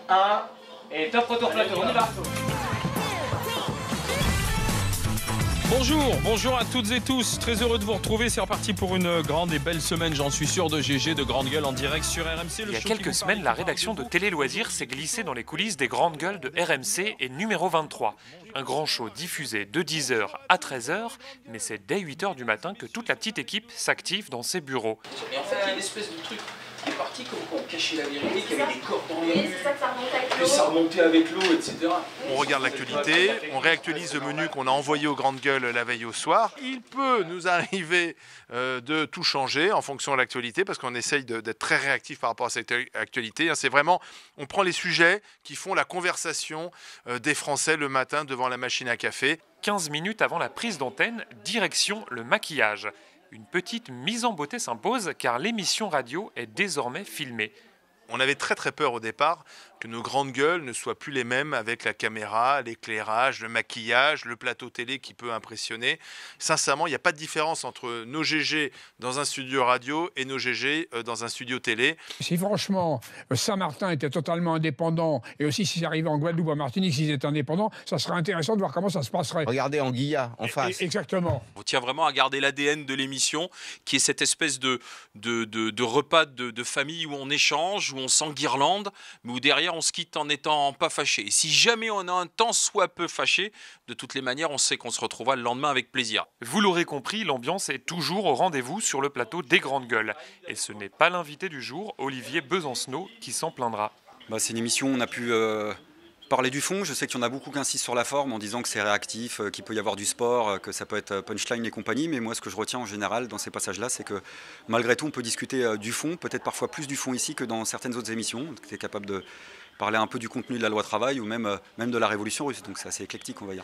1, et top retour plateau, on y va. Bonjour à toutes et tous, très heureux de vous retrouver, c'est reparti pour une grande et belle semaine, j'en suis sûr, de GG, de Grande Gueule en direct sur RMC. Il y a quelques semaines, la rédaction de Télé Loisirs s'est glissée dans les coulisses des Grandes Gueules de RMC et numéro 23. Un grand show diffusé de 10h à 13h, mais c'est dès 8h du matin que toute la petite équipe s'active dans ses bureaux. Et en fait, il y a une espèce de truc qui est parti comme quoi on cachait la vérité, qu'il y avait des corps dans les rues, que ça remontait avec l'eau, etc. On regarde l'actualité, on réactualise le menu qu'on a envoyé aux Grandes Gueules la veille au soir. Il peut nous arriver de tout changer en fonction de l'actualité parce qu'on essaye d'être très réactif par rapport à cette actualité. C'est vraiment, on prend les sujets qui font la conversation des Français le matin devant la machine à café. 15 minutes avant la prise d'antenne, direction le maquillage. Une petite mise en beauté s'impose car l'émission radio est désormais filmée. On avait très peur au départ que nos Grandes Gueules ne soient plus les mêmes avec la caméra, l'éclairage, le maquillage, le plateau télé qui peut impressionner. Sincèrement, il n'y a pas de différence entre nos GG dans un studio radio et nos GG dans un studio télé. Si franchement Saint-Martin était totalement indépendant et aussi si ça arrivait en Guadeloupe ou en Martinique s'ils étaient indépendants, ça serait intéressant de voir comment ça se passerait. Regardez Anguilla en face. Exactement. On tient vraiment à garder l'ADN de l'émission qui est cette espèce de repas de famille où on échange, où on s'enguirlande, mais où derrière on se quitte en n'étant pas fâché. Et si jamais on a un tant soit peu fâché, de toutes les manières, on sait qu'on se retrouvera le lendemain avec plaisir. Vous l'aurez compris, l'ambiance est toujours au rendez-vous sur le plateau des Grandes Gueules. Et ce n'est pas l'invité du jour, Olivier Besancenot, qui s'en plaindra. C'est une émission où on a pu parler du fond. Je sais qu'il y en a beaucoup qui insistent sur la forme en disant que c'est réactif, qu'il peut y avoir du sport, que ça peut être punchline et compagnie. Mais moi, ce que je retiens en général dans ces passages-là, c'est que malgré tout, on peut discuter du fond, peut-être parfois plus du fond ici que dans certaines autres émissions. On est capable de parler un peu du contenu de la loi travail ou même de la révolution russe. Donc c'est assez éclectique, on va dire.